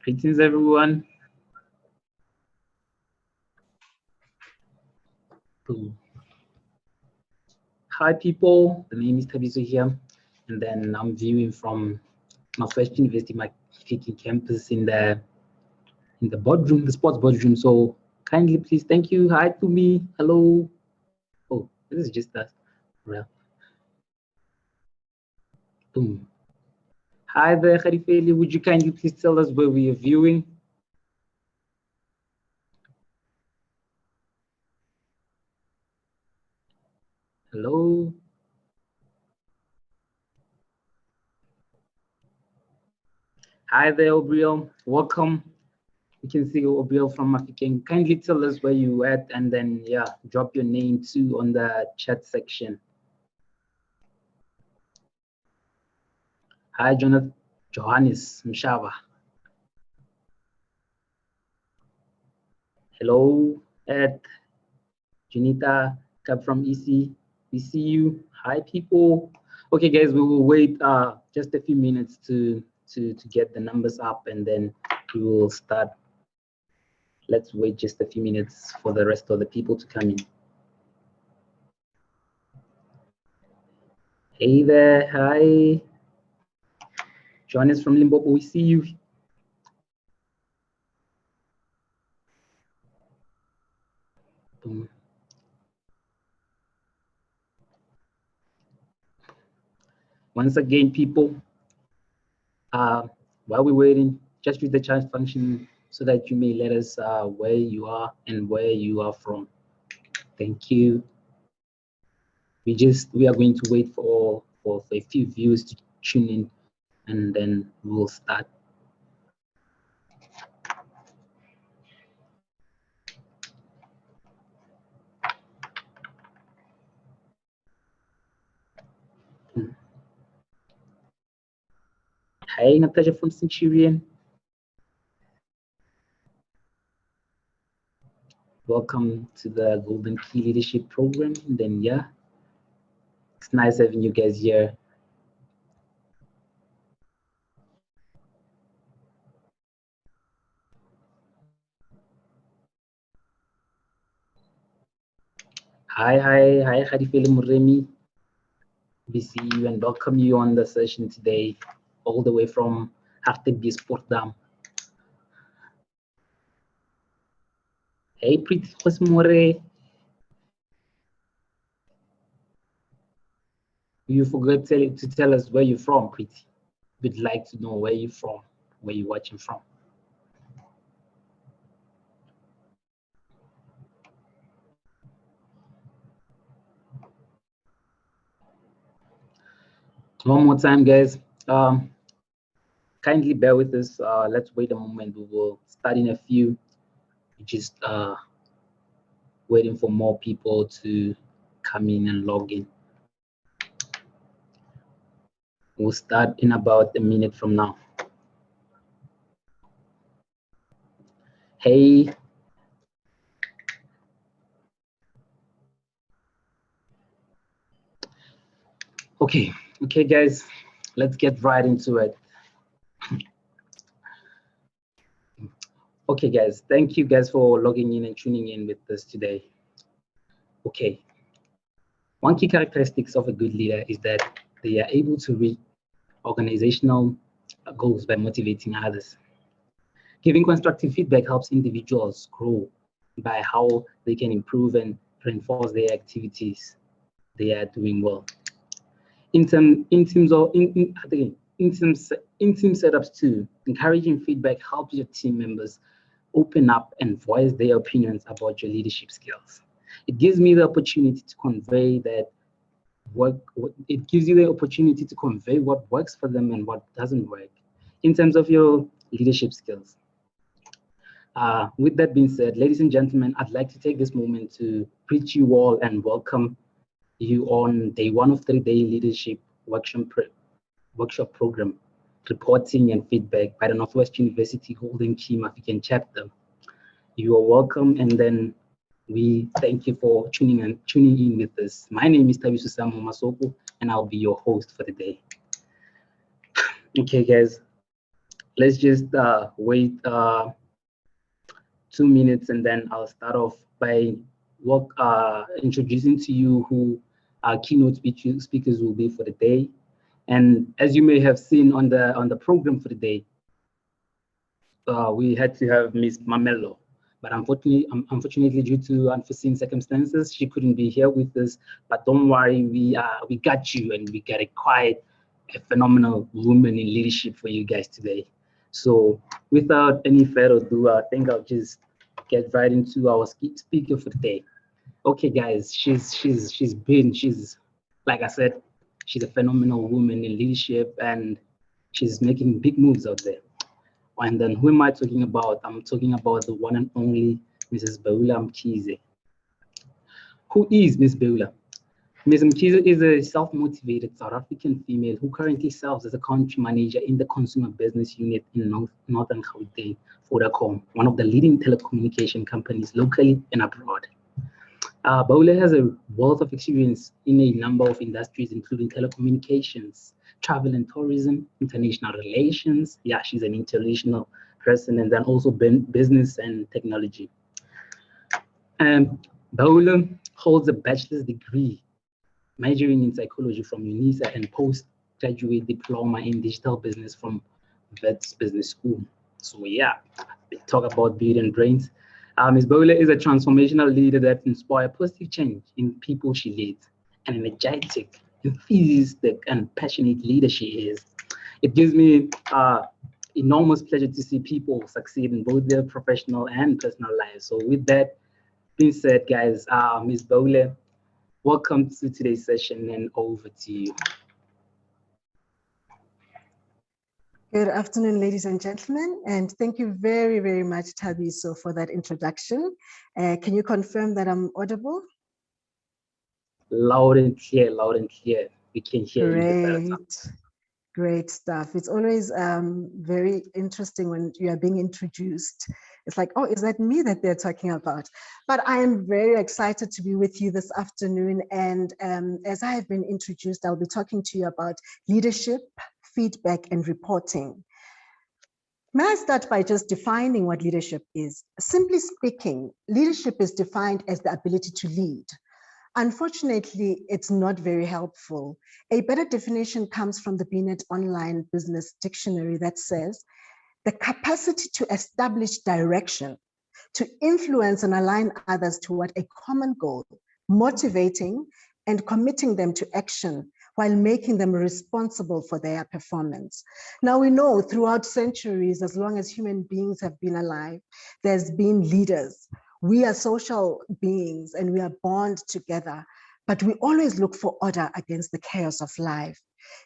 Greetings, everyone. Boom. Hi, people. The name is Tabiso here, and then I'm viewing from Northwest University Mafikeng campus in the boardroom, the sports boardroom. So kindly, please, thank you. Hi to me. Hello. Oh, this is just that. Well, boom. Hi there, Kharifeli. Would you kindly please tell us where we are viewing? Hello. Hi there, Obriel. Welcome. You can see Obriel from Mafikeng. Kindly tell us where you at, and then yeah, drop your name too on the chat section. Hi, Jonathan Johannes Mshaba. Hello, Ed, Junita, Cap from EC. We see you. Hi, people. Okay, guys, we will wait just a few minutes to get the numbers up, and then we will start. Let's wait just a few minutes for the rest of the people to come in. Hey there, hi. Johannes from Limpopo, we see you. Boom. Once again, people, while we're waiting, just use the chat function so that you may let us where you are and where you are from. Thank you. We are going to wait for a few viewers to tune in, and then we'll start. Hi, Natasha from Centurion. Welcome to the Golden Key Leadership Program. And then, yeah, it's nice having you guys here. Hi, Khadifele Muremi. We see you and welcome you on the session today, all the way from Hartebie Sportdam. Hey, Pretty Cosmore. You forgot to tell us where you're from, Pretty. We'd like to know where you're from, where you're watching from. One more time, guys. Kindly bear with us. Let's wait a moment. We will start in a few. Just waiting for more people to come in and log in. We'll start in about a minute from now. Hey. Okay, guys, let's get right into it. Okay, guys, thank you guys for logging in and tuning in with us today. Okay, one key characteristics of a good leader is that they are able to reach organizational goals by motivating others. Giving constructive feedback helps individuals grow by how they can improve and reinforce their activities they are doing well. In team setups too, encouraging feedback helps your team members open up and voice their opinions about your leadership skills. It gives me the opportunity to convey that it gives you the opportunity to convey what works for them and what doesn't work in terms of your leadership skills. With that being said, ladies and gentlemen, I'd like to take this moment to greet you all and welcome you on day 1 of 3-day leadership workshop program, reporting and feedback by the Northwest University Golden Key Mafikeng chapter. You are welcome, and then we thank you for tuning in with us. My name is Tabiso Samo Masoko, and I'll be your host for the day. Okay, guys, let's just wait 2 minutes, and then I'll start off by introducing to you who our keynote speakers will be for the day. And as you may have seen on the program for the day, we had to have Miss Mamelo, but unfortunately, due to unforeseen circumstances, she couldn't be here with us. But don't worry, we got you, and we got a phenomenal woman in leadership for you guys today. So without any further ado, I think I'll just get right into our speaker for the day. Okay, guys, she's like I said, she's a phenomenal woman in leadership, and she's making big moves out there. And then who am I talking about? I'm talking about the one and only Mrs. Beaulah Mkhize. Who is Miss Beaulah? Ms. Mkhize is a self-motivated South African female who currently serves as a country manager in the consumer business unit in Northern Gauteng, Vodacom, one of the leading telecommunication companies locally and abroad. Beaulah has a wealth of experience in a number of industries, including telecommunications, travel and tourism, international relations. Yeah, she's an international person, and then also business and technology. Beaulah holds a bachelor's degree majoring in psychology from UNISA and postgraduate diploma in digital business from Wits Business School. So yeah, talk about beauty and brains. Ms. Beaulah is a transformational leader that inspires positive change in people she leads. An energetic, enthusiastic, and passionate leader she is. It gives me enormous pleasure to see people succeed in both their professional and personal lives. So with that being said, guys, Ms. Beaulah, welcome to today's session, and over to you. Good afternoon, ladies and gentlemen, and thank you very, very much, Thabiso, for that introduction. Can you confirm that I'm audible? Loud and clear, loud and clear. We can hear you. Great stuff. It's always very interesting when you are being introduced. It's like, oh, is that me that they're talking about? But I am very excited to be with you this afternoon. And as I have been introduced, I'll be talking to you about leadership, feedback, and reporting. May I start by just defining what leadership is? Simply speaking, leadership is defined as the ability to lead. Unfortunately, it's not very helpful. A better definition comes from the BNet Online Business Dictionary that says, the capacity to establish direction, to influence and align others toward a common goal, motivating and committing them to action while making them responsible for their performance. Now we know throughout centuries, as long as human beings have been alive, there's been leaders. We are social beings and we are bound together, but we always look for order against the chaos of life.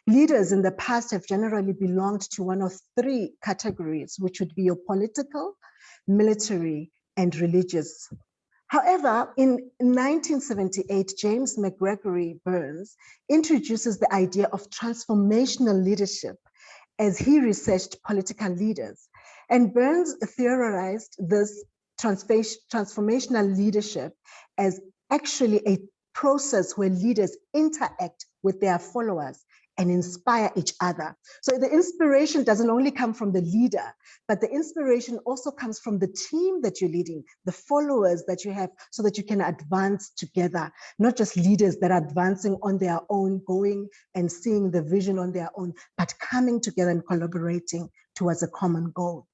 Leaders in the past have generally belonged to one of three categories, which would be your political, military, and religious. However, in 1978, James McGregory Burns introduces the idea of transformational leadership as he researched political leaders. And Burns theorized this transformational leadership as actually a process where leaders interact with their followers and inspire each other. So the inspiration doesn't only come from the leader, but the inspiration also comes from the team that you're leading, the followers that you have, so that you can advance together, not just leaders that are advancing on their own, going and seeing the vision on their own, but coming together and collaborating towards a common goal.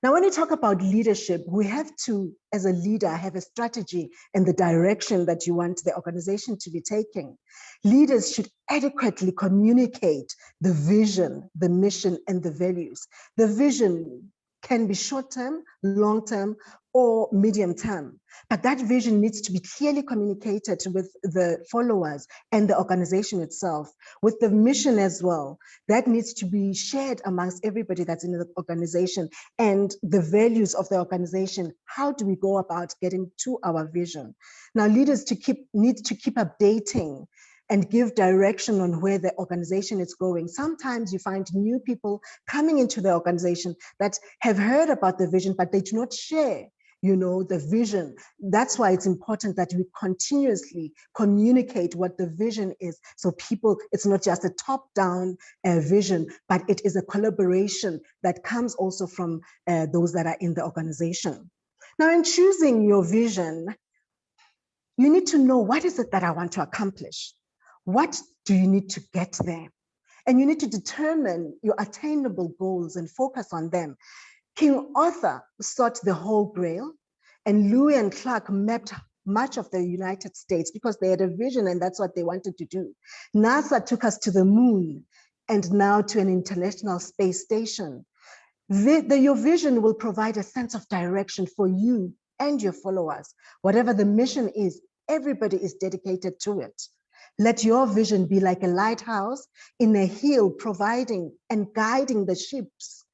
Now, when you talk about leadership, we have to, as a leader, have a strategy and the direction that you want the organization to be taking. Leaders should adequately communicate the vision, the mission, and the values. The vision can be short-term, long-term, or medium-term. But that vision needs to be clearly communicated with the followers and the organization itself, with the mission as well. That needs to be shared amongst everybody that's in the organization, and the values of the organization. How do we go about getting to our vision? Now, leaders need to keep updating and give direction on where the organization is going. Sometimes you find new people coming into the organization that have heard about the vision, but they do not share the vision. That's why it's important that we continuously communicate what the vision is. So people, it's not just a top-down vision, but it is a collaboration that comes also from those that are in the organization. Now, in choosing your vision, you need to know, what is it that I want to accomplish? What do you need to get there? And you need to determine your attainable goals and focus on them. King Arthur sought the Holy Grail, and Lewis and Clark mapped much of the United States because they had a vision and that's what they wanted to do. NASA took us to the moon and now to an international space station. Your vision will provide a sense of direction for you and your followers. Whatever the mission is, everybody is dedicated to it. Let your vision be like a lighthouse in a hill, providing and guiding the ships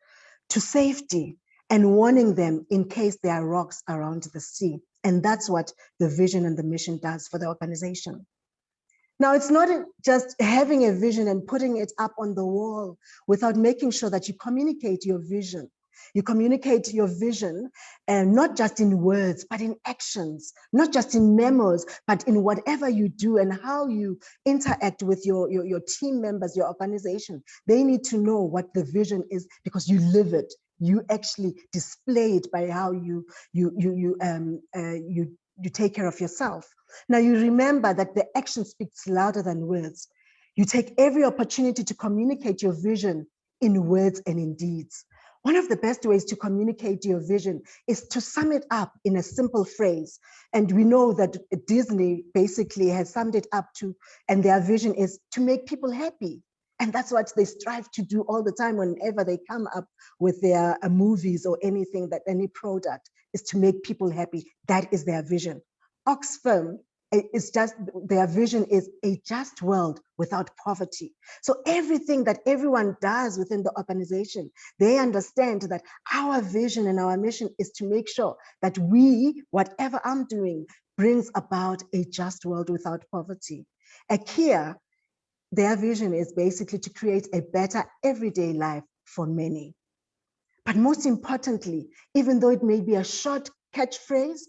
to safety and warning them in case there are rocks around the sea. And that's what the vision and the mission does for the organization. Now, it's not just having a vision and putting it up on the wall without making sure that you communicate your vision. You communicate your vision, and not just in words, but in actions, not just in memos, but in whatever you do and how you interact with your team members, your organization. They need to know what the vision is because you live it. You actually display it by how you take care of yourself. Now, you remember that the action speaks louder than words. You take every opportunity to communicate your vision in words and in deeds. One of the best ways to communicate your vision is to sum it up in a simple phrase. And we know that Disney basically has summed it up to, and their vision is to make people happy. And that's what they strive to do all the time whenever they come up with their movies or anything, that any product is to make people happy. That is their vision. Oxfam is just, their vision is a just world without poverty. So everything that everyone does within the organization, they understand that our vision and our mission is to make sure that we, whatever I'm doing, brings about a just world without poverty. IKEA, their vision is basically to create a better everyday life for many. But most importantly, even though it may be a short catchphrase,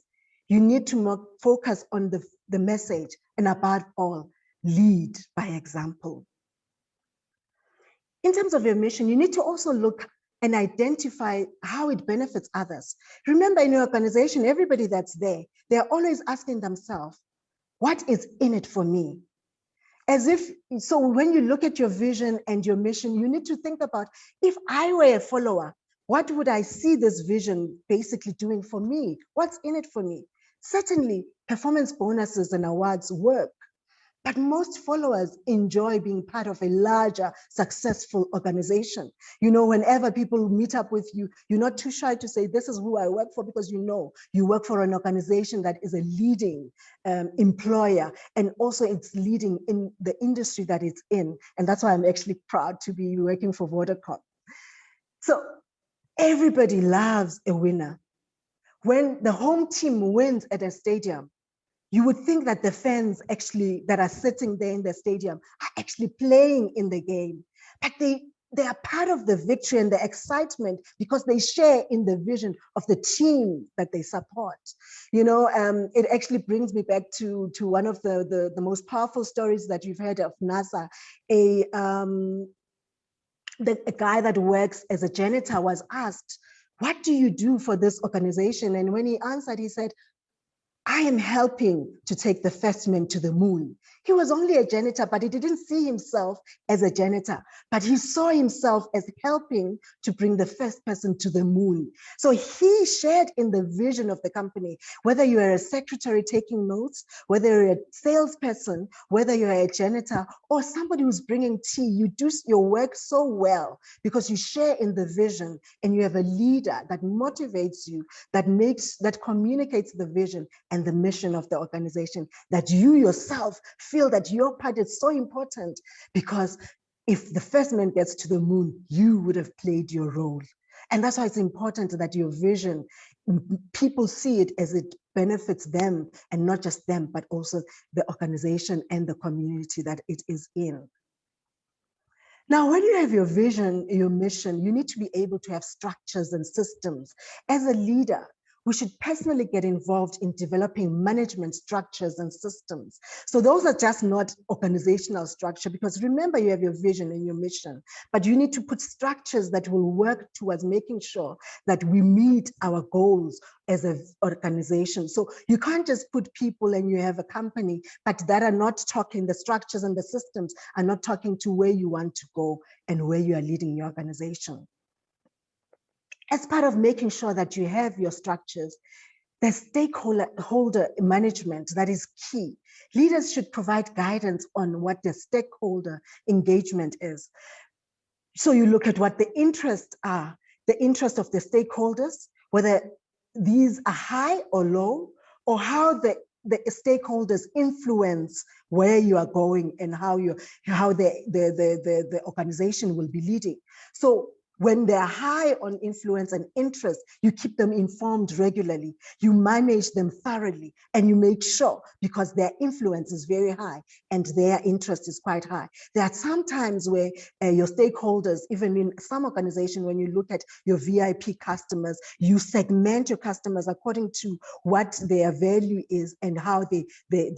you need to focus on the message, and above all, lead by example. In terms of your mission, you need to also look and identify how it benefits others. Remember, in your organization, everybody that's there, they're always asking themselves, what is in it for me? So when you look at your vision and your mission, you need to think about, if I were a follower, what would I see this vision basically doing for me? What's in it for me? Certainly, performance bonuses and awards work, but most followers enjoy being part of a larger, successful organization. Whenever people meet up with you, you're not too shy to say, this is who I work for, because you work for an organization that is a leading employer, and also it's leading in the industry that it's in. And that's why I'm actually proud to be working for Vodacom. So everybody loves a winner. When the home team wins at a stadium, you would think that the fans actually that are sitting there in the stadium are actually playing in the game, but they are part of the victory and the excitement because they share in the vision of the team that they support. It actually brings me back to one of the most powerful stories that you've heard of NASA. A guy that works as a janitor was asked, what do you do for this organization? And when he answered, he said, I am helping to take the first man to the moon. He was only a janitor, but he didn't see himself as a janitor, but he saw himself as helping to bring the first person to the moon. So he shared in the vision of the company, whether you are a secretary taking notes, whether you're a salesperson, whether you're a janitor, or somebody who's bringing tea, you do your work so well because you share in the vision and you have a leader that motivates you, that communicates the vision and the mission of the organization, that you yourself feel that your part is so important, because if the first man gets to the moon, you would have played your role. And that's why it's important that your vision, people see it as it benefits them, and not just them, but also the organization and the community that it is in. Now, when you have your vision, your mission, you need to be able to have structures and systems. As a leader, we should personally get involved in developing management structures and systems. So those are just not organizational structure, because remember, you have your vision and your mission, but you need to put structures that will work towards making sure that we meet our goals as an organization. So you can't just put people and you have a company, but that are not talking, the structures and the systems are not talking to where you want to go and where you are leading your organization. As part of making sure that you have your structures, the stakeholder management, that is key. Leaders should provide guidance on what the stakeholder engagement is. So you look at what the interests are, the interest of the stakeholders, whether these are high or low, or how the stakeholders influence where you are going and how the organization will be leading. So when they're high on influence and interest, you keep them informed regularly, you manage them thoroughly, and you make sure, because their influence is very high and their interest is quite high. There are some times where your stakeholders, even in some organizations, when you look at your VIP customers, you segment your customers according to what their value is and how the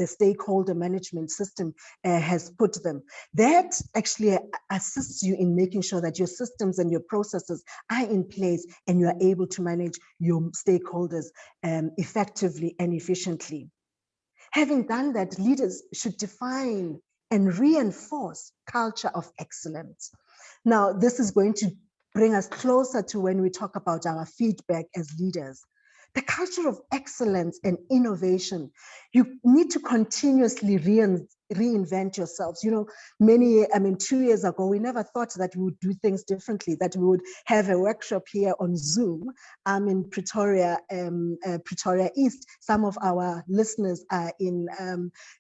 stakeholder management system has put them. That actually assists you in making sure that your systems and your processes are in place and you are able to manage your stakeholders effectively and efficiently. Having done that, leaders should define and reinforce culture of excellence. Now, this is going to bring us closer to when we talk about our feedback as leaders. The culture of excellence and innovation, you need to continuously reinvent yourselves. You know, 2 years ago, we never thought that we would do things differently, that we would have a workshop here on Zoom. I'm in Pretoria, Pretoria East. Some of our listeners are in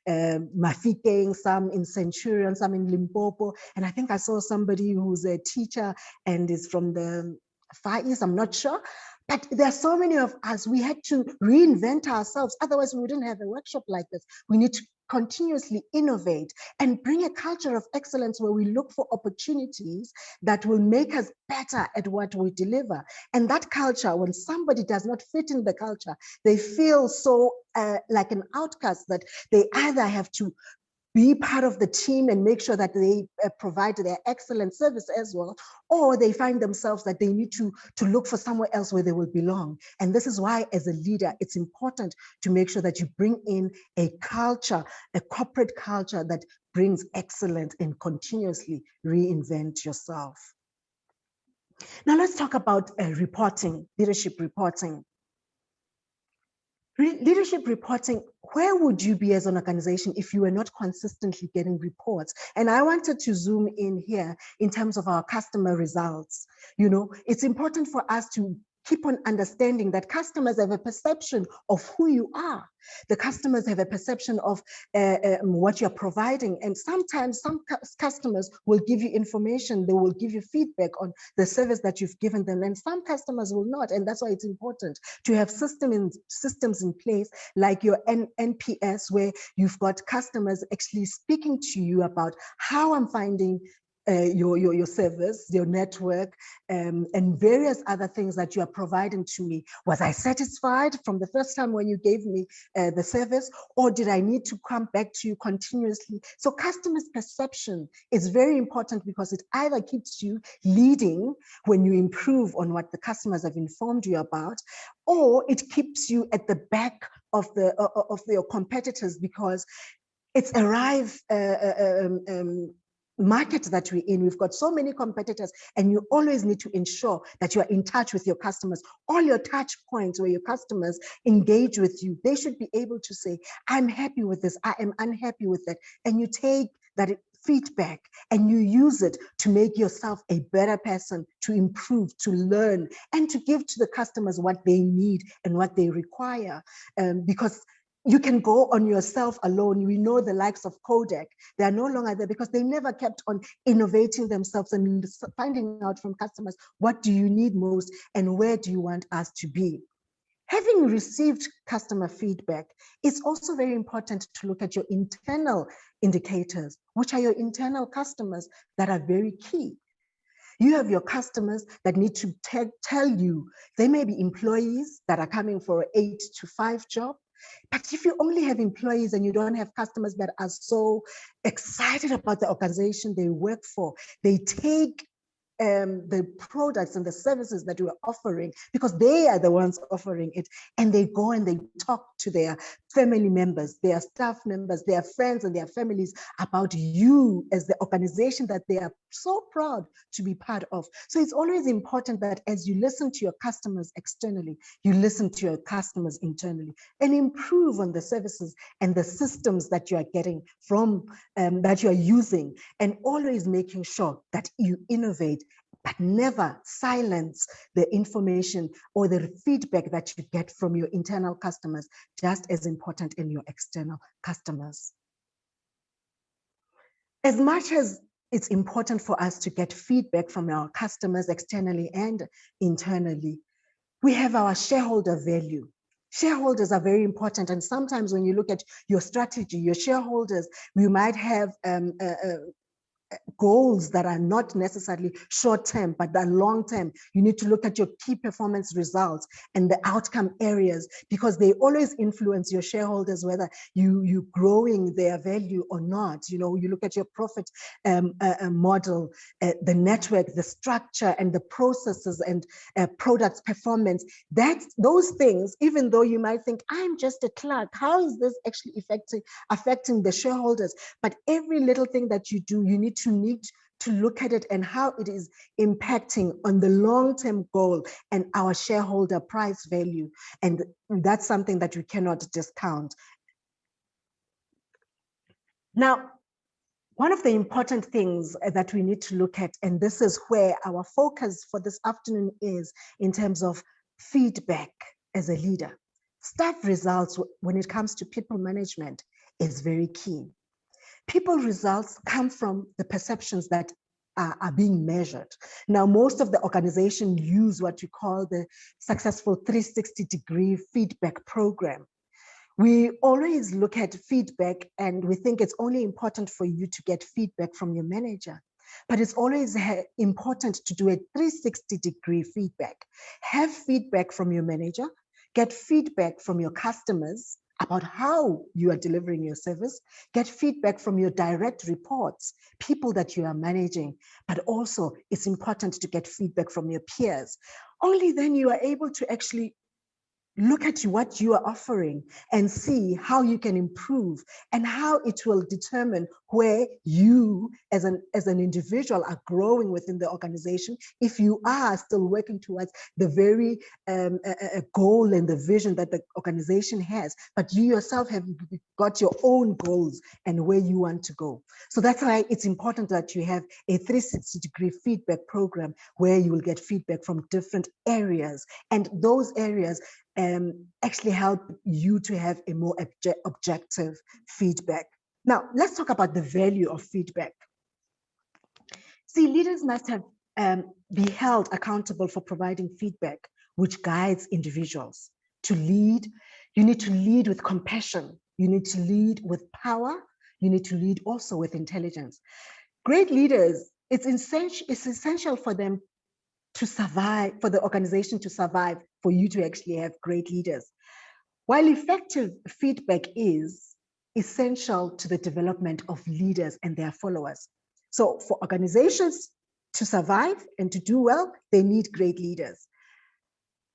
Mafikeng, some in Centurion, some in Limpopo. And I think I saw somebody who's a teacher and is from the Far East, I'm not sure. But there are so many of us, we had to reinvent ourselves. Otherwise, we wouldn't have a workshop like this. We need to continuously innovate and bring a culture of excellence where we look for opportunities that will make us better at what we deliver. And that culture, when somebody does not fit in the culture, they feel so like an outcast that they either have to be part of the team and make sure that they provide their excellent service as well, or they find themselves that they need to look for somewhere else where they will belong. And this is why, as a leader, it's important to make sure that you bring in a culture, a corporate culture that brings excellence and continuously reinvent yourself. Now let's talk about reporting, leadership reporting. Leadership reporting, where would you be as an organization if you were not consistently getting reports? And I wanted to zoom in here in terms of our customer results. You know, it's important for us to keep on understanding that customers have a perception of who you are. The customers have a perception of what you're providing. And sometimes some customers will give you information, they will give you feedback on the service that you've given them, and some customers will not. And that's why it's important to have systems in place, like your NPS, where you've got customers actually speaking to you about how I'm finding your service, your network, and various other things that you are providing to me. Was I satisfied from the first time when you gave me the service, or did I need to come back to you continuously? So customers' perception is very important, because it either keeps you leading when you improve on what the customers have informed you about, or it keeps you at the back of your competitors, because it's a market that we're in. We've got so many competitors, and you always need to ensure that you are in touch with your customers. All your touch points where your customers engage with you, they should be able to say, I'm happy with this, I am unhappy with that. And you take that feedback and you use it to make yourself a better person, to improve, to learn, and to give to the customers what they need and what they require. Because you can go on yourself alone. We know the likes of Kodak, they are no longer there because they never kept on innovating themselves and finding out from customers, what do you need most and where do you want us to be? Having received customer feedback, it's also very important to look at your internal indicators, which are your internal customers that are very key. You have your customers that need to tell you. They may be employees that are coming for an 8 to 5 job. But if you only have employees and you don't have customers that are so excited about the organization they work for, they take the products and the services that you are offering, because they are the ones offering it, and they go and they talk to their family members, their staff members, their friends and their families about you as the organization that they are so proud to be part of. So it's always important that as you listen to your customers externally, you listen to your customers internally and improve on the services and the systems that you are getting from, that you are using, and always making sure that you innovate, but never silence the information or the feedback that you get from your internal customers, just as important in your external customers. As much as it's important for us to get feedback from our customers externally and internally, we have our shareholder value. Shareholders are very important. And sometimes when you look at your strategy, your shareholders, you might have goals that are not necessarily short-term, but they're long-term. You need to look at your key performance results and the outcome areas, because they always influence your shareholders, whether you growing their value or not. You know, you look at your profit model, the network, the structure, and the processes and products performance. Those things, even though you might think, I'm just a clerk, how is this actually affecting the shareholders? But every little thing that you do, you need to look at it and how it is impacting on the long-term goal and our shareholder price value. And that's something that we cannot discount. Now, one of the important things that we need to look at, and this is where our focus for this afternoon is, in terms of feedback as a leader. Staff results, when it comes to people management, is very key. People results come from the perceptions that are being measured. Now, most of the organizations use what you call the successful 360-degree feedback program. We always look at feedback and we think it's only important for you to get feedback from your manager, but it's always important to do a 360-degree feedback. Have feedback from your manager, get feedback from your customers about how you are delivering your service, get feedback from your direct reports, people that you are managing, but also it's important to get feedback from your peers. Only then you are able to actually look at what you are offering and see how you can improve, and how it will determine where you as an individual are growing within the organization, if you are still working towards the very goal and the vision that the organization has, but you yourself have got your own goals and where you want to go. So that's why it's important that you have a 360-degree feedback program where you will get feedback from different areas, and those areas actually help you to have a more objective feedback. Now, let's talk about the value of feedback. See, leaders must have be held accountable for providing feedback, which guides individuals. To lead, you need to lead with compassion. You need to lead with power. You need to lead also with intelligence. Great leaders, it's essential for them to survive, for the organization to survive, for you to actually have great leaders. While effective feedback is essential to the development of leaders and their followers. So for organizations to survive and to do well, they need great leaders.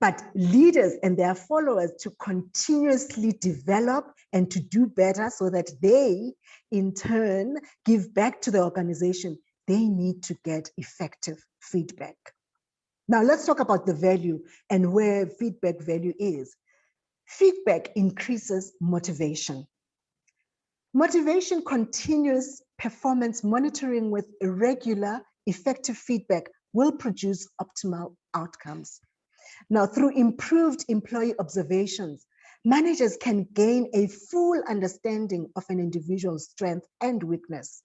But leaders and their followers to continuously develop and to do better so that they, in turn, give back to the organization, they need to get effective feedback. Now, let's talk about the value and where feedback value is. Feedback increases motivation. Motivation, continuous performance monitoring with regular, effective feedback will produce optimal outcomes. Now, through improved employee observations, managers can gain a full understanding of an individual's strength and weakness.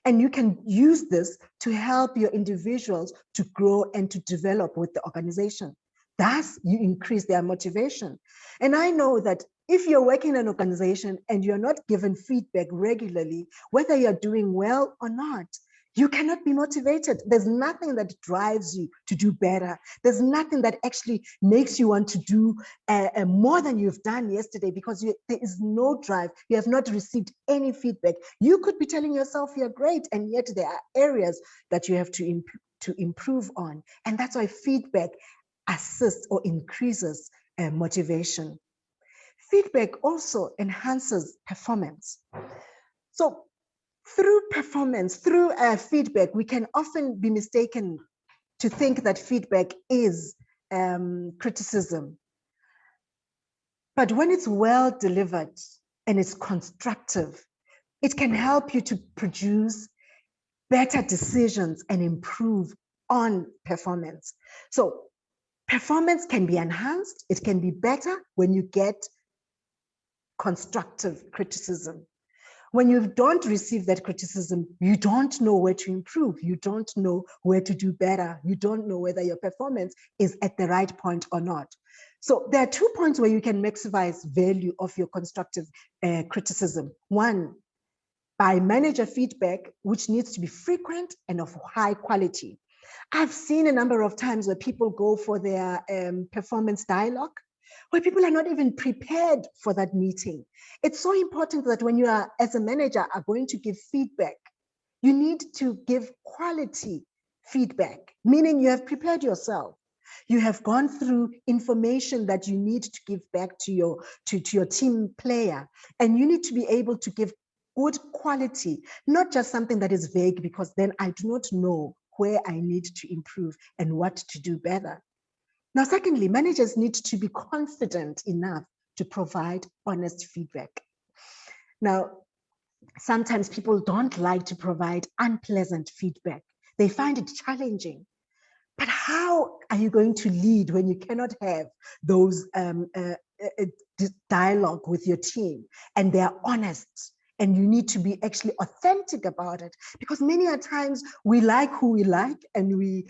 And you can use this to help your individuals to grow and to develop with the organization. Thus, you increase their motivation. And I know that if you're working in an organization and you're not given feedback regularly, whether you're doing well or not, you cannot be motivated. There's nothing that drives you to do better. There's nothing that actually makes you want to do more than you've done yesterday, because there is no drive. You have not received any feedback. You could be telling yourself you're great, and yet there are areas that you have to improve on. And that's why feedback assists or increases motivation. Feedback also enhances performance. So through performance, through feedback, we can often be mistaken to think that feedback is criticism. But when it's well delivered and it's constructive, it can help you to produce better decisions and improve on performance. So performance can be enhanced, it can be better when you get constructive criticism. When you don't receive that criticism, you don't know where to improve. You don't know where to do better. You don't know whether your performance is at the right point or not. So there are 2 points where you can maximize value of your constructive criticism. One, by manager feedback, which needs to be frequent and of high quality. I've seen a number of times where people go for their performance dialogue, where people are not even prepared for that meeting. It's so important that when you are, as a manager, are going to give feedback, you need to give quality feedback, meaning you have prepared yourself. You have gone through information that you need to give back to your team player, and you need to be able to give good quality, not just something that is vague, because then I do not know where I need to improve and what to do better. Now, secondly, managers need to be confident enough to provide honest feedback. Now, sometimes people don't like to provide unpleasant feedback. They find it challenging. But how are you going to lead when you cannot have those dialogue with your team and they're honest? And you need to be actually authentic about it, because many a times we like who we like, and we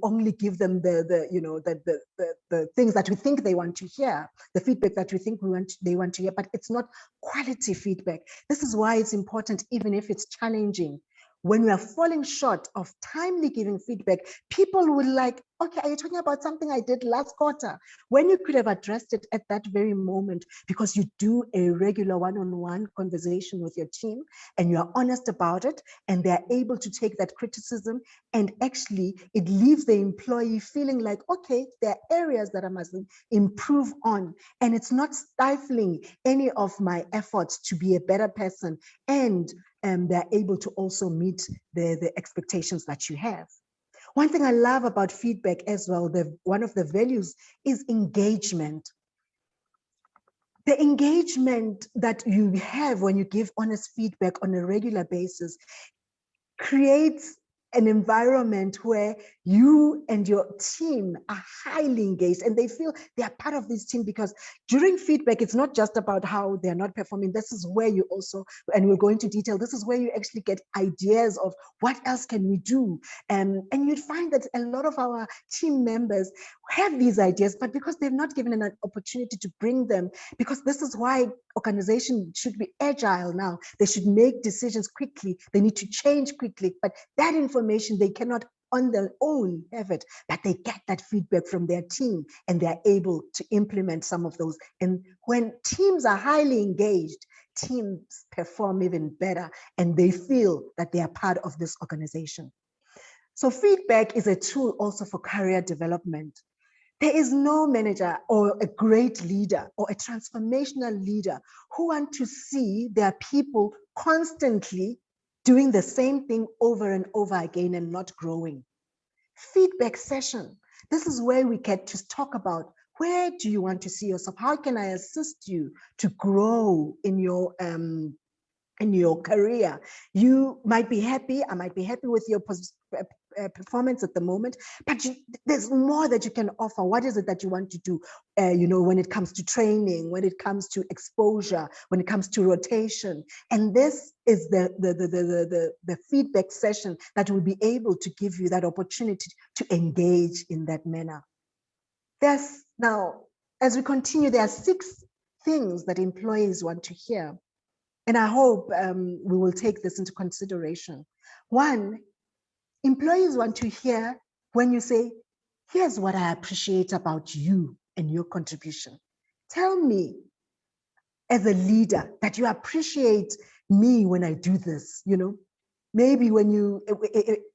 only give them the things that we think they want to hear, the feedback that we think they want to hear, but it's not quality feedback. This is why it's important, even if it's challenging. When we are falling short of timely giving feedback, people will like, okay, are you talking about something I did last quarter? When you could have addressed it at that very moment, because you do a regular one-on-one conversation with your team and you're honest about it, and they're able to take that criticism, and actually it leaves the employee feeling like, okay, there are areas that I must improve on, and it's not stifling any of my efforts to be a better person, and they're able to also meet the expectations that you have. One thing I love about feedback as well, one of the values is engagement. The engagement that you have when you give honest feedback on a regular basis creates an environment where you and your team are highly engaged, and they feel they are part of this team, because during feedback, it's not just about how they're not performing. This is where you also, and we'll go into detail, this is where you actually get ideas of what else can we do. And you'd find that a lot of our team members have these ideas, but because they've not given an opportunity to bring them, because this is why organizations should be agile now. They should make decisions quickly. They need to change quickly, but that information, they cannot on their own have it, but they get that feedback from their team, and they're able to implement some of those. And when teams are highly engaged, teams perform even better, and they feel that they are part of this organization. So feedback is a tool also for career development. There is no manager or a great leader or a transformational leader who want to see their people constantly doing the same thing over and over again and not growing. Feedback session. This is where we get to talk about, where do you want to see yourself? How can I assist you to grow in your career? You might be happy, I might be happy with your performance at the moment, but there's more that you can offer. What is it that you want to do? When it comes to training, when it comes to exposure, when it comes to rotation. And this is the feedback session that will be able to give you that opportunity to engage in that manner. Now, as we continue, there are 6 things that employees want to hear. And I hope we will take this into consideration. One Employees want to hear when you say, here's what I appreciate about you and your contribution. Tell me as a leader that you appreciate me when I do this, you know. Maybe when you,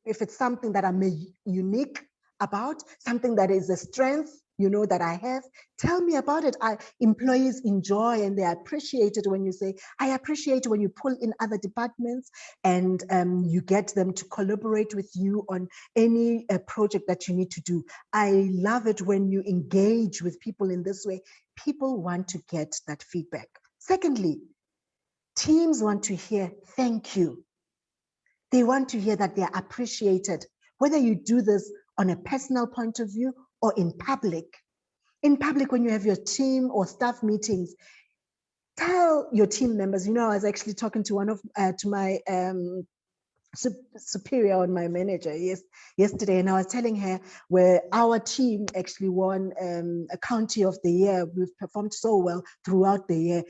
if it's something that I'm unique about, something that is a strength, you know, that I have, tell me about it. Employees enjoy and they appreciate it when you say, I appreciate when you pull in other departments and you get them to collaborate with you on any project that you need to do. I love it when you engage with people in this way. People want to get that feedback. Secondly, teams want to hear thank you. They want to hear that they're appreciated, whether you do this on a personal point of view or in public. In public, when you have your team or staff meetings, tell your team members, you know, I was actually talking to my superior and my manager yesterday, and I was telling her where our team actually won a county of the year. We've performed so well throughout the year,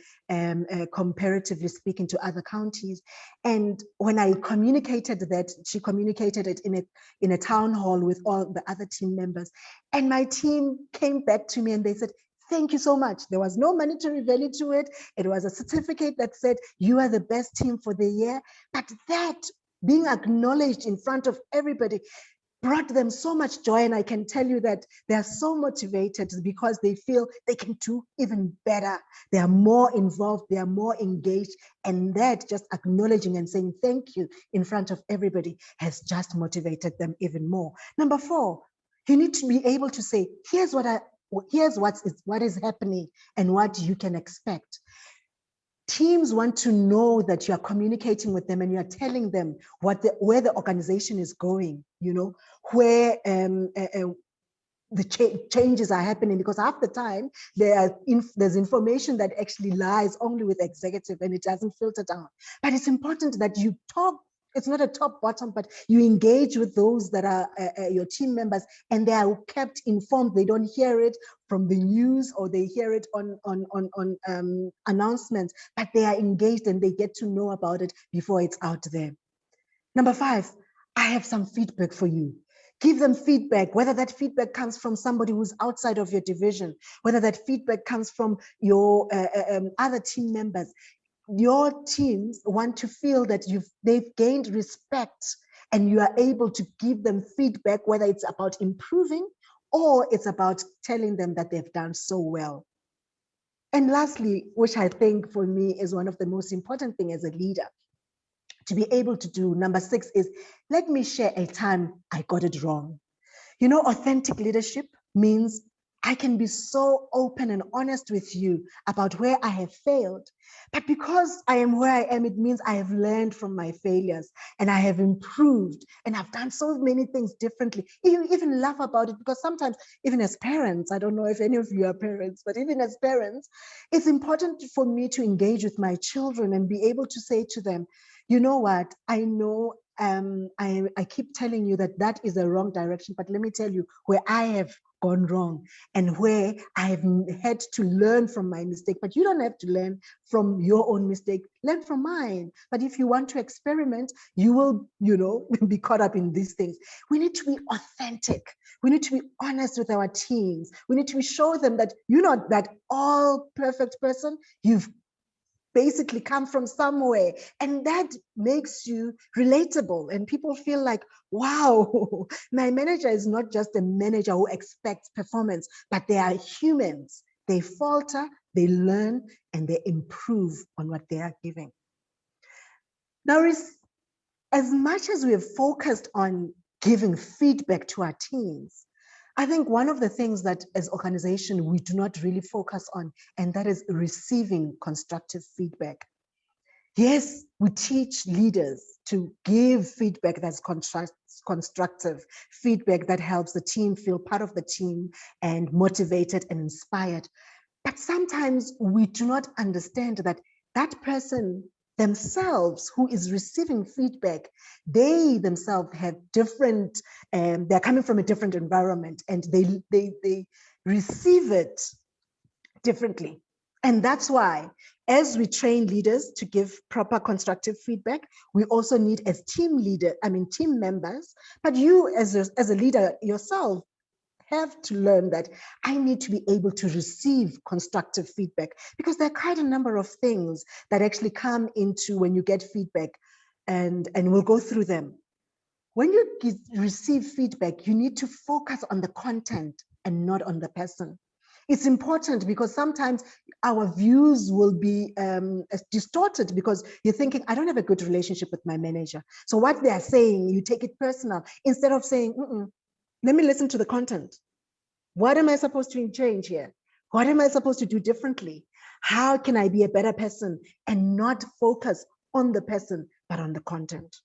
comparatively speaking to other counties. And when I communicated that, she communicated it in a town hall with all the other team members, and my team came back to me and they said, thank you so much. There was no monetary value to it. It was a certificate that said, you are the best team for the year. But that being acknowledged in front of everybody brought them so much joy. And I can tell you that they are so motivated because they feel they can do even better. They are more involved, they are more engaged. And that just acknowledging and saying thank you in front of everybody has just motivated them even more. Number 4, you need to be able to say, here's what is happening and what you can expect. Teams want to know that you are communicating with them and you are telling them where the organization is going, you know, where the changes are happening, because half the time there's information that actually lies only with executive and it doesn't filter down. But it's important that you talk. It's not a top bottom, but you engage with those that are your team members and they are kept informed. They don't hear it from the news or they hear it on announcements, but they are engaged and they get to know about it before it's out there. Number 5, I have some feedback for you. Give them feedback, whether that feedback comes from somebody who's outside of your division, whether that feedback comes from your other team members. Your teams want to feel that they've gained respect and you are able to give them feedback, whether it's about improving or it's about telling them that they've done so well. And lastly, which I think for me is one of the most important things as a leader to be able to do, number 6 is, let me share a time I got it wrong. You know, authentic leadership means I can be so open and honest with you about where I have failed. But because I am where I am, it means I have learned from my failures and I have improved and I've done so many things differently. You even laugh about it because sometimes, even as parents, I don't know if any of you are parents, but even as parents, it's important for me to engage with my children and be able to say to them, you know what, I know I keep telling you that is a wrong direction, but let me tell you where I have gone wrong and where I have had to learn from my mistake. But you don't have to learn from your own mistake, learn from mine. But if you want to experiment, you will, you know, be caught up in these things. We need to be authentic. We need to be honest with our teams. We need to show them that you're not that all perfect person. You've basically come from somewhere, and that makes you relatable and people feel like, wow, my manager is not just a manager who expects performance, but they are humans. They falter, they learn, and they improve on what they are giving. Now, as much as we have focused on giving feedback to our teams, I think one of the things that as organization we do not really focus on, and that is receiving constructive feedback. Yes, we teach leaders to give feedback that's constructive, feedback that helps the team feel part of the team and motivated and inspired. But sometimes we do not understand that that person themselves who is receiving feedback, they themselves have different, they're coming from a different environment and they receive it differently. And that's why As we train leaders to give proper constructive feedback, we also need as team members, but you as a leader yourself have to learn that I need to be able to receive constructive feedback, because there are quite a number of things that actually come into when you get feedback, and we'll go through them. When you receive feedback, you need to focus on the content and not on the person. It's important because sometimes our views will be distorted because you're thinking, I don't have a good relationship with my manager. So what they are saying, you take it personal instead of saying, let me listen to the content. What am I supposed to change here? What am I supposed to do differently? How can I be a better person and not focus on the person, but on the content?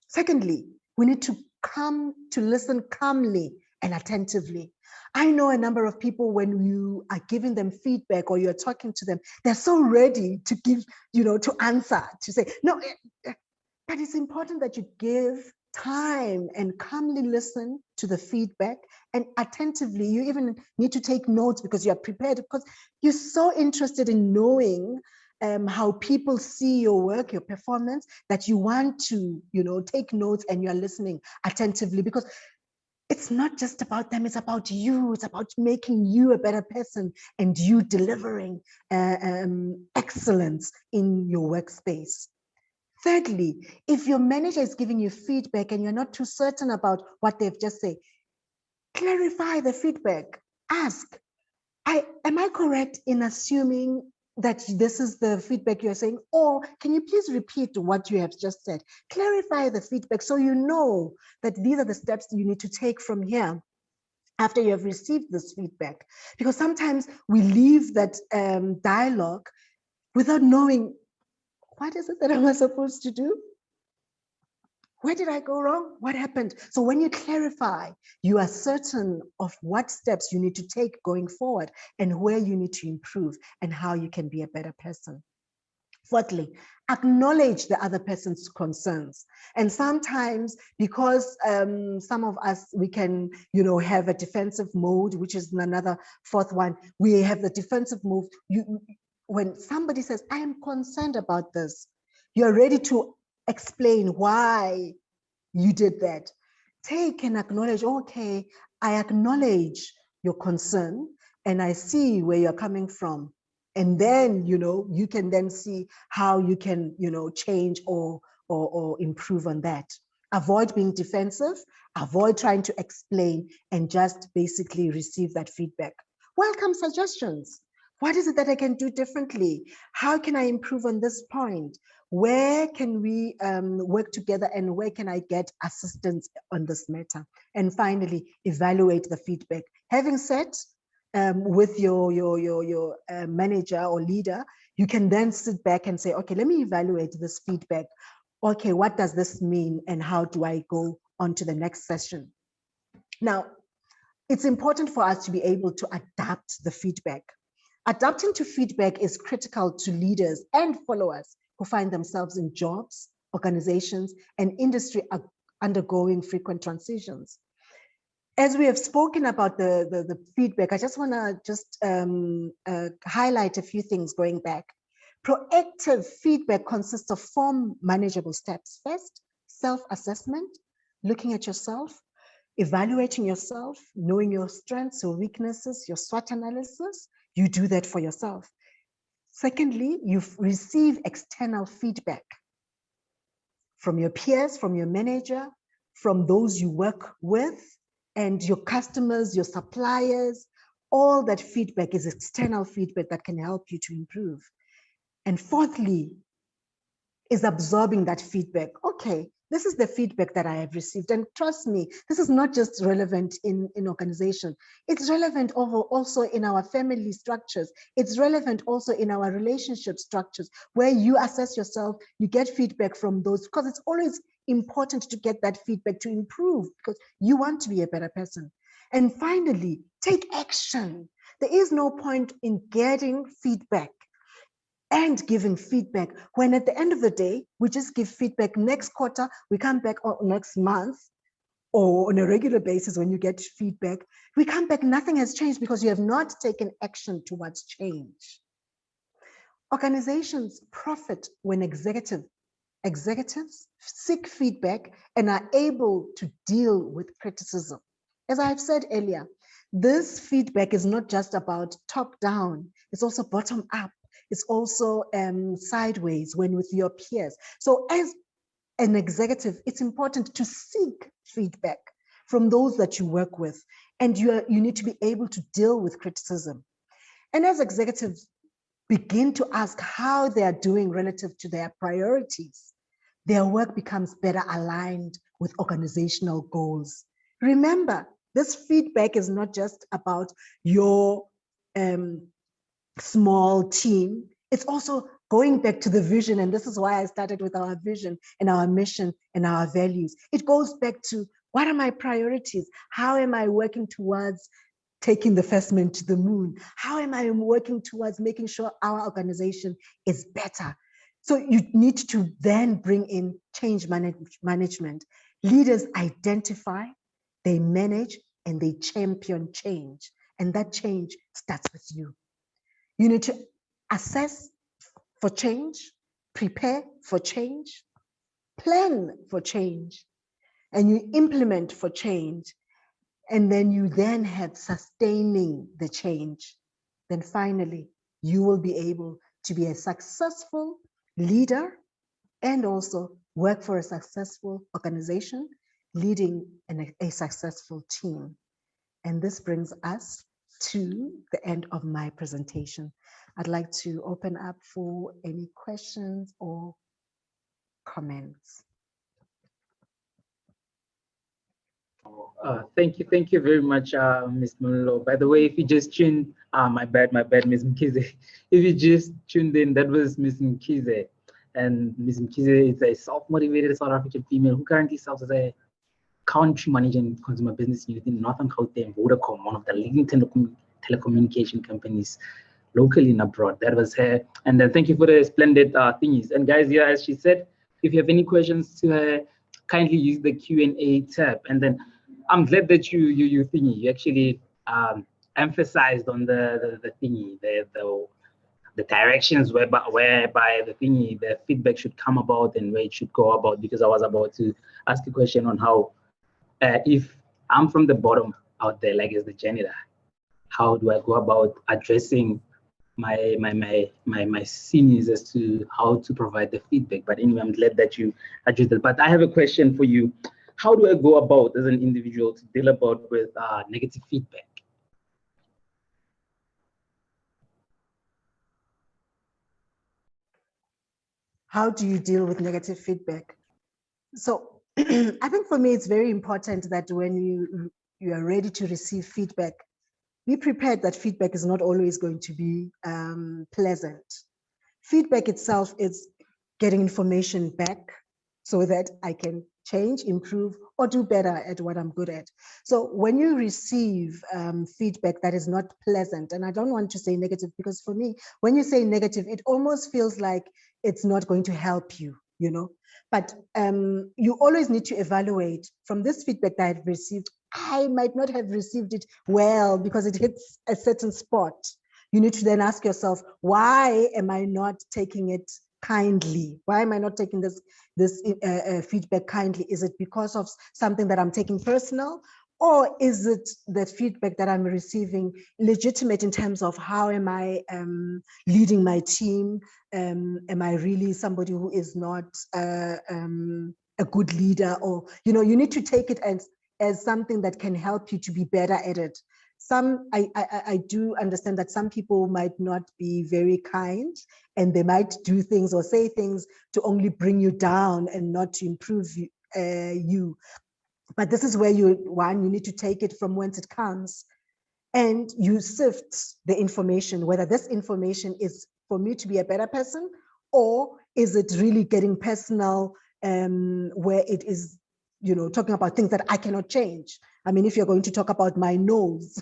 Secondly, we need to come to listen calmly and attentively. I know a number of people, when you are giving them feedback or you're talking to them, they're so ready to give, to answer, to say, no, but it's important that you give time and calmly listen to the feedback, and attentively. You even need to take notes because you're prepared, because you're so interested in knowing how people see your work, your performance, that you want to, take notes and you're listening attentively, because it's not just about them, it's about you. It's about making you a better person and you delivering excellence in your workspace. Thirdly, if your manager is giving you feedback and you're not too certain about what they've just said, clarify the feedback. Ask, am I correct in assuming that this is the feedback you're saying? Or can you please repeat what you have just said? Clarify the feedback so you know that these are the steps you need to take from here after you have received this feedback. Because sometimes we leave that dialogue without knowing, what is it that am I supposed to do? Where did I go wrong? What happened? So when you clarify, you are certain of what steps you need to take going forward and where you need to improve and how you can be a better person. Fourthly, acknowledge the other person's concerns. And sometimes, because some of us, we can, have a defensive mode, which is another fourth one. We have the defensive mode. When somebody says, I am concerned about this, you're ready to explain why you did that. Take and acknowledge, okay, I acknowledge your concern and I see where you're coming from. And then, you can then see how you can, change or improve on that. Avoid being defensive, avoid trying to explain, and just basically receive that feedback. Welcome suggestions. What is it that I can do differently? How can I improve on this point? Where can we work together, and where can I get assistance on this matter? And finally, evaluate the feedback. Having said with your manager or leader, you can then sit back and say, okay, let me evaluate this feedback. Okay, what does this mean, and how do I go on to the next session? Now, it's important for us to be able to adapt the feedback. Adapting to feedback is critical to leaders and followers who find themselves in jobs, organizations, and industry undergoing frequent transitions. As we have spoken about the feedback, I just want to highlight a few things going back. Proactive feedback consists of 4 manageable steps. First, self-assessment, looking at yourself, evaluating yourself, knowing your strengths, your weaknesses, your SWOT analysis. You do that for yourself. Secondly, you receive external feedback from your peers, from your manager, from those you work with, and your customers, your suppliers. All that feedback is external feedback that can help you to improve. And fourthly, is absorbing that feedback. Okay, this is the feedback that I have received. And trust me, this is not just relevant in organization. It's relevant also in our family structures. It's relevant also in our relationship structures, where you assess yourself, you get feedback from those, because it's always important to get that feedback to improve, because you want to be a better person. And finally, take action. There is no point in getting feedback and giving feedback when at the end of the day, we just give feedback next quarter, we come back next month, or on a regular basis when you get feedback, we come back, nothing has changed because you have not taken action towards change. Organizations profit when executives seek feedback and are able to deal with criticism. As I've said earlier, this feedback is not just about top down, it's also bottom up. It's also sideways when with your peers. So as an executive, it's important to seek feedback from those that you work with, and you need to be able to deal with criticism. And as executives begin to ask how they are doing relative to their priorities, their work becomes better aligned with organizational goals. Remember, this feedback is not just about your small team. It's also going back to the vision. And this is why I started with our vision and our mission and our values. It goes back to, what are my priorities? How am I working towards taking the first man to the moon? How am I working towards making sure our organization is better? So you need to then bring in change management. Leaders identify, they manage, and they champion change. And that change starts with you. You need to assess for change, prepare for change, plan for change, and you implement for change. And then you then have sustaining the change. Then finally, you will be able to be a successful leader and also work for a successful organization, leading a successful team. And this brings us to the end of my presentation. I'd like to open up for any questions or comments. Thank you very much, Ms. Mullo. By the way, if you just tuned, my bad, Ms. Mkhize. If you just tuned in, that was Ms. Mkhize. And Ms. Mkhize is a self-motivated South African female who currently serves as a country manager in consumer business unit in Northern Gauteng, Vodacom, one of the leading telecommunication companies locally and abroad. That was her. And then thank you for the splendid thingies. And guys, yeah, as she said, if you have any questions to her, kindly use the Q&A tab. And then I'm glad that you thingy, you actually emphasized on the thingy, the directions whereby the thingy, the feedback should come about and where it should go about, because I was about to ask a question on how, if I'm from the bottom out there, like as the janitor, how do I go about addressing my seniors as to how to provide the feedback? But anyway, I'm glad that you addressed that. But I have a question for you. How do I go about as an individual to deal about with negative feedback? How do you deal with negative feedback? So I think for me, it's very important that when you are ready to receive feedback, be prepared that feedback is not always going to be pleasant. Feedback itself is getting information back so that I can change, improve, or do better at what I'm good at. So when you receive feedback that is not pleasant, and I don't want to say negative, because for me, when you say negative, it almost feels like it's not going to help you, you know? But you always need to evaluate from this feedback that I've received. I might not have received it well because it hits a certain spot. You need to then ask yourself, why am I not taking it kindly? Why am I not taking this feedback kindly? Is it because of something that I'm taking personal? Or is it the feedback that I'm receiving legitimate in terms of how am I leading my team? Am I really somebody who is not a good leader? Or, you know, you need to take it as something that can help you to be better at it. I do understand that some people might not be very kind, and they might do things or say things to only bring you down and not to improve you. But this is where you need to take it from whence it comes, and you sift the information, whether this information is for me to be a better person, or is it really getting personal, where it is, you know, talking about things that I cannot change. I mean, if you're going to talk about my nose,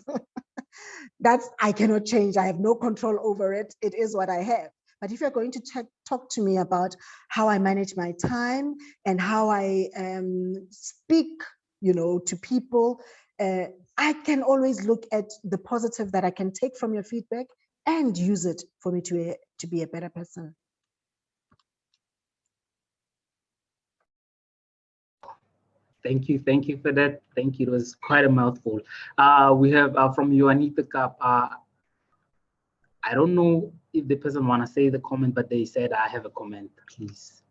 I cannot change. I have no control over it. It is what I have. But if you're going to talk to me about how I manage my time and how I speak, you know, to people, I can always look at the positive that I can take from your feedback and use it for me to be a better person. Thank you for that. Thank you. It was quite a mouthful. We have from Juanita Cup. I don't know if the person want to say the comment, but they said I have a comment, please.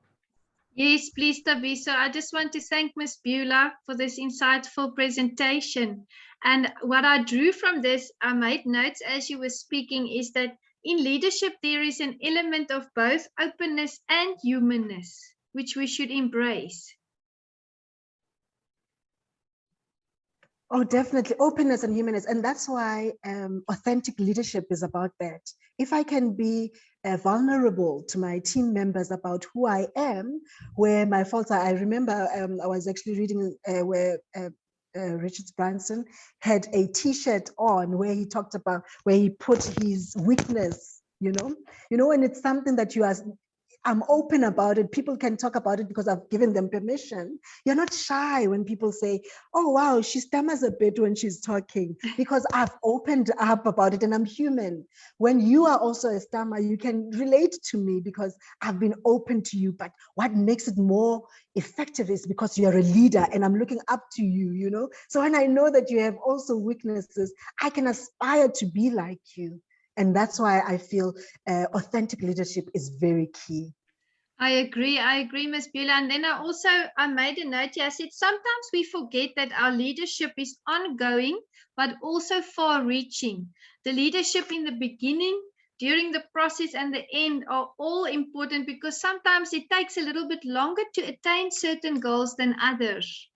Yes, please, Thabiso. I just want to thank Ms. Beaulah for this insightful presentation. And what I drew from this, I made notes as you were speaking, is that in leadership, there is an element of both openness and humanness, which we should embrace. Oh, definitely. Openness and humanness. And that's why authentic leadership is about that. If I can be vulnerable to my team members about who I am, where my faults are. I remember I was actually reading where Richard Branson had a T-shirt on where he talked about, where he put his weakness, you know, and it's something that I'm open about it. People can talk about it because I've given them permission. You're not shy when people say, oh, wow, she stammers a bit when she's talking, because I've opened up about it and I'm human. When you are also a stammer, you can relate to me because I've been open to you. But what makes it more effective is because you're a leader and I'm looking up to you, you know? So when I know that you have also weaknesses, I can aspire to be like you. And that's why I feel authentic leadership is very key. I agree, Ms. Beaulah. And then I made a note here. I said, sometimes we forget that our leadership is ongoing, but also far-reaching. The leadership in the beginning, during the process, and the end are all important, because sometimes it takes a little bit longer to attain certain goals than others.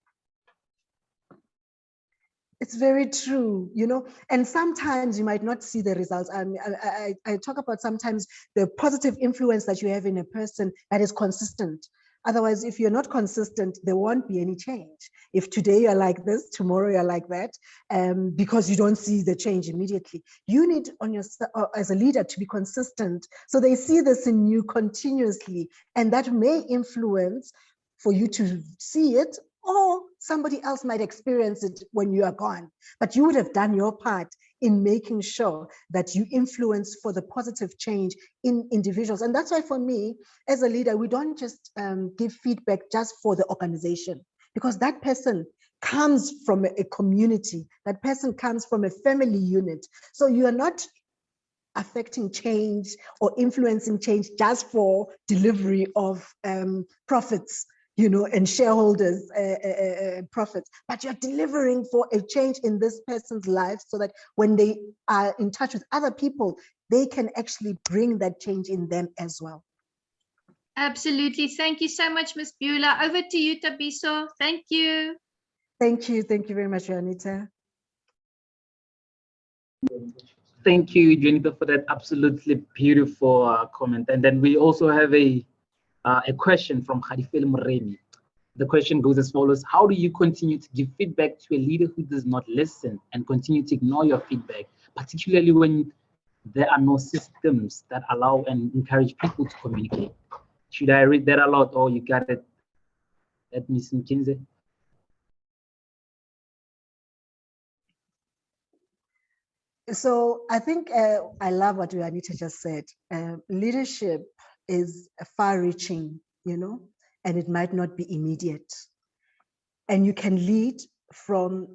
It's very true, you know, and sometimes you might not see the results. I talk about sometimes the positive influence that you have in a person that is consistent. Otherwise, if you're not consistent, there won't be any change. If today you're like this, tomorrow you're like that, because you don't see the change immediately. You need on your, as a leader, to be consistent. So they see this in you continuously, and that may influence for you to see it, or somebody else might experience it when you are gone. But you would have done your part in making sure that you influence for the positive change in individuals. And that's why for me, as a leader, we don't just give feedback just for the organization, because that person comes from a community, that person comes from a family unit. So you are not affecting change or influencing change just for delivery of profits, you know, and shareholders' profits, but you're delivering for a change in this person's life, so that when they are in touch with other people, they can actually bring that change in them as well. Absolutely. Thank you so much, Ms. Beaulah. Over to you, Thabiso. Thank you. Thank you. Thank you very much, Juanita. Thank you, Jennifer, for that absolutely beautiful comment. And then we also have a question from Khadifel Muremi. The question goes as follows: how do you continue to give feedback to a leader who does not listen and continue to ignore your feedback, particularly when there are no systems that allow and encourage people to communicate? Should I read that aloud, or you got it at Ms. Mkhize? So I think I love what Juanita just said. Leadership is far-reaching, you know, and it might not be immediate. And you can lead from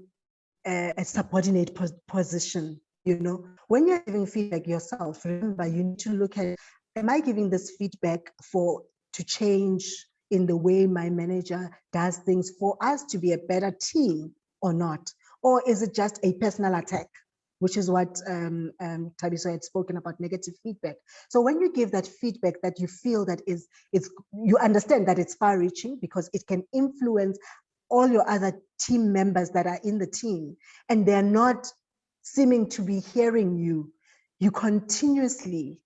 a subordinate position, you know. When you're giving feedback yourself, remember, you need to look at, am I giving this feedback to change in the way my manager does things for us to be a better team or not? Or is it just a personal attack? Which is what Thabiso had spoken about, negative feedback. So when you give that feedback that you feel that you understand that it's far-reaching, because it can influence all your other team members that are in the team, and they're not seeming to be hearing you, you continuously,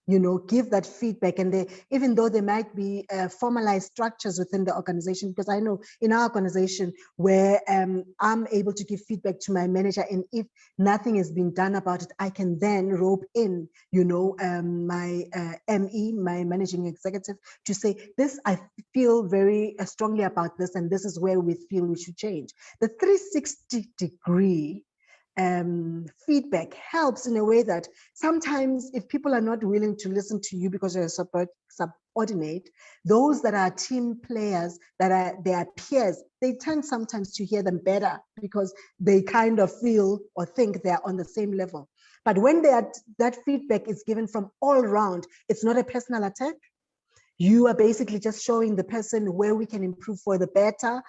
you know, give that feedback. And even though there might be formalized structures within the organization, because I know in our organization where I'm able to give feedback to my manager, and if nothing is being done about it, I can then rope in, you know, my ME, my managing executive, to say, this, I feel very strongly about this, and this is where we feel we should change. The 360-degree feedback helps in a way that sometimes if people are not willing to listen to you because you're a subordinate, those that are team players, that are their peers, they tend sometimes to hear them better because they kind of feel or think they're on the same level. But when that feedback is given from all around, it's not a personal attack. You are basically just showing the person where we can improve for the better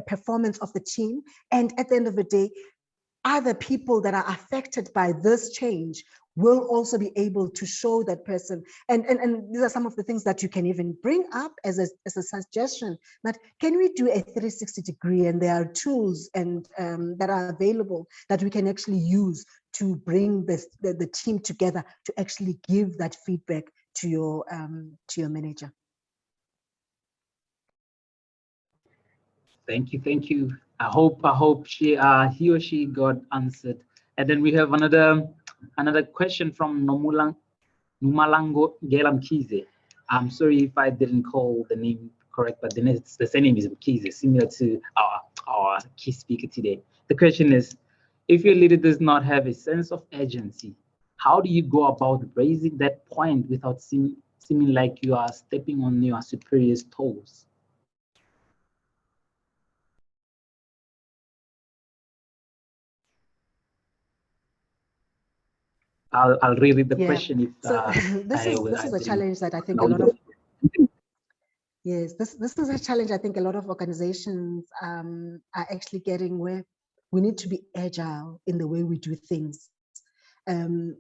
performance of the team. And at the end of the day, other people that are affected by this change will also be able to show that person. And these are some of the things that you can even bring up as a suggestion, that can we do a 360 degree, and there are tools and that are available that we can actually use to bring the team together to actually give that feedback to your manager. Thank you. I hope he or she got answered. And then we have another question from Nomulango Beaulah Mkhize. I'm sorry if I didn't call the name correct, but the surname is Mkhize, similar to our key speaker today. The question is, if your leader does not have a sense of urgency, how do you go about raising that point without seeming like you are stepping on your superior's toes? I'll reread the question if this is a challenge that I think a lot of this is a challenge I think a lot of organizations are actually getting, where we need to be agile in the way we do things. And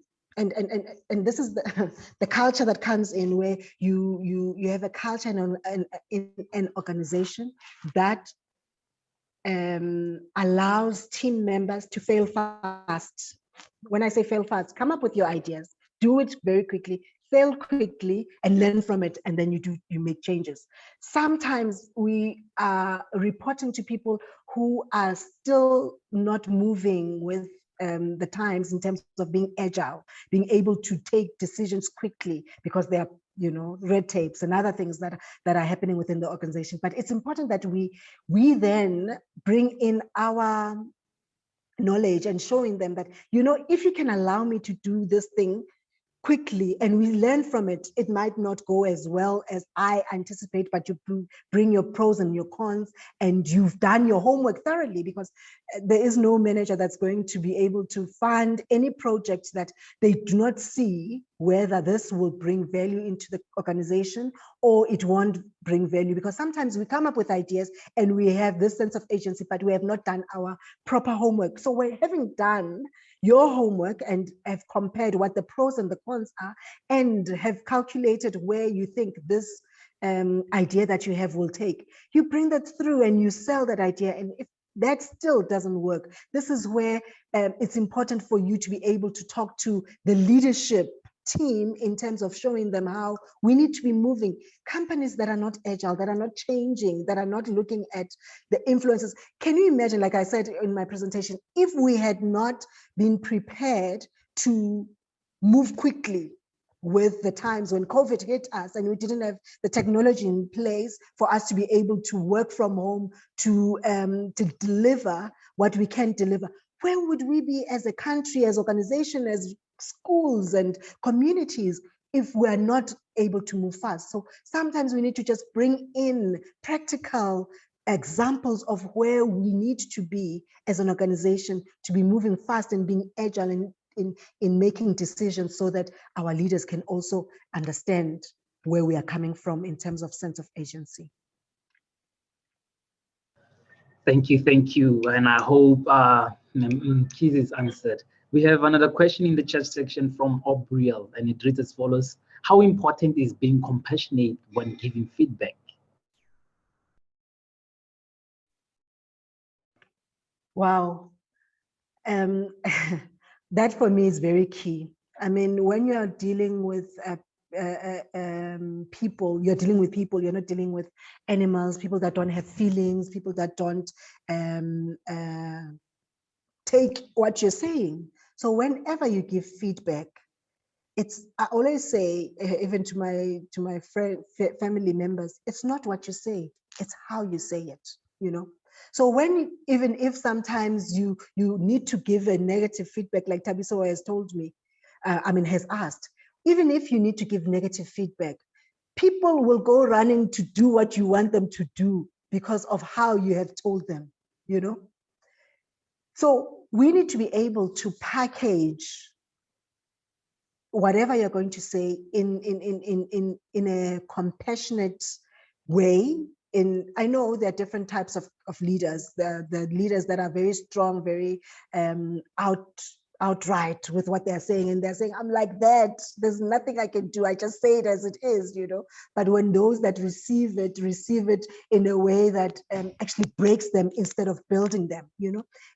this is the culture that comes in, where you have a culture in an organization that allows team members to fail fast. When I say fail fast, come up with your ideas, do it very quickly, fail quickly, and learn from it, and then you make changes. Sometimes we are reporting to people who are still not moving with the times in terms of being agile, being able to take decisions quickly because they are, red tapes and other things that are happening within the organization. But it's important that we then bring in our knowledge and showing them that, if you can allow me to do this thing quickly and we learn from it, it might not go as well as I anticipate, but you bring your pros and your cons, and you've done your homework thoroughly, because there is no manager that's going to be able to fund any project that they do not see whether this will bring value into the organization or it won't bring value. Because sometimes we come up with ideas and we have this sense of agency, but we have not done our proper homework. So we're having done your homework and have compared what the pros and the cons are, and have calculated where you think this idea that you have will take. You bring that through and you sell that idea. And if that still doesn't work, this is where it's important for you to be able to talk to the leadership team in terms of showing them how we need to be moving. Companies that are not agile, that are not changing, that are not looking at the influences. Can you imagine, like I said in my presentation, if we had not been prepared to move quickly with the times when COVID hit us and we didn't have the technology in place for us to be able to work from home, to deliver what we can deliver, where would we be as a country, as organization, as schools and communities, if we're not able to move fast? So sometimes we need to just bring in practical examples of where we need to be as an organization to be moving fast and being agile in making decisions, so that our leaders can also understand where we are coming from in terms of sense of agency. Thank you. And I hope Mkhize is answered. We have another question in the chat section from Obriel, and it reads as follows: how important is being compassionate when giving feedback? Wow. That for me is very key. I mean, when you are dealing with people, you're dealing with people, you're not dealing with animals, people that don't have feelings, people that don't take what you're saying. So whenever you give feedback, I always say, even to my family members, it's not what you say, it's how you say it, So even if sometimes you need to give a negative feedback, like Tabiso has told me, has asked, even if you need to give negative feedback, people will go running to do what you want them to do because of how you have told them, So we need to be able to package whatever you're going to say in a compassionate way. I know there are different types of leaders. The leaders that are very strong, very outright with what they're saying, and they're saying, I'm like that, there's nothing I can do, I just say it as it is, But when those that receive it in a way that actually breaks them instead of building them,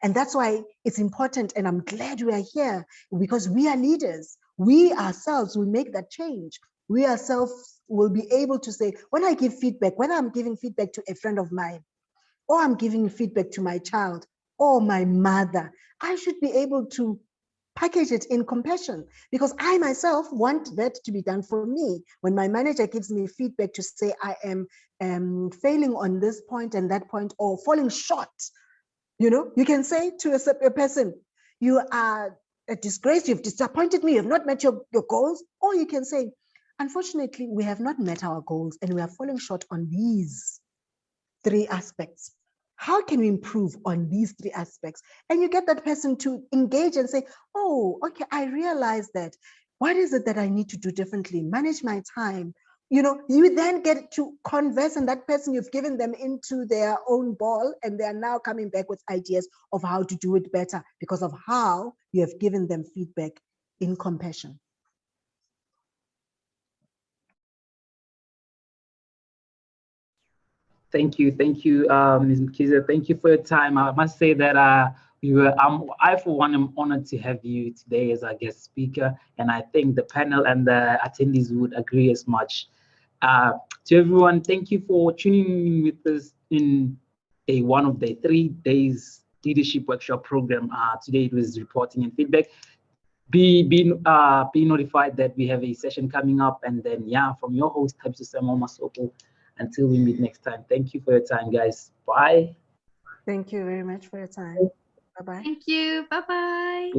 And that's why it's important, and I'm glad we are here, because we are leaders. We ourselves will make that change. We ourselves will be able to say, when I give feedback, whether I'm giving feedback to a friend of mine, or I'm giving feedback to my child or my mother, I should be able to package it in compassion, because I myself want that to be done for me. When my manager gives me feedback to say I am failing on this point and that point, or falling short, you can say to a person, you are a disgrace, you've disappointed me, you've not met your goals. Or you can say, unfortunately, we have not met our goals and we are falling short on these 3 aspects. How can we improve on these 3 aspects? And you get that person to engage and say, oh, okay, I realize that. What is it that I need to do differently? Manage my time. You then get to converse, and that person, you've given them into their own ball, and they are now coming back with ideas of how to do it better because of how you have given them feedback in compassion. Thank you, Ms. Mkhize. Thank you for your time. I must say that I for one am honored to have you today as our guest speaker, and I think the panel and the attendees would agree as much. To everyone, thank you for tuning in with us in day 1 of the 3 days leadership workshop program. Today it was reporting and feedback. Be notified that we have a session coming up, and then from your host Tabiso Masoko. Until we meet next time, thank you for your time, guys. Bye. Thank you very much for your time. Bye-bye. Thank you. Bye-bye.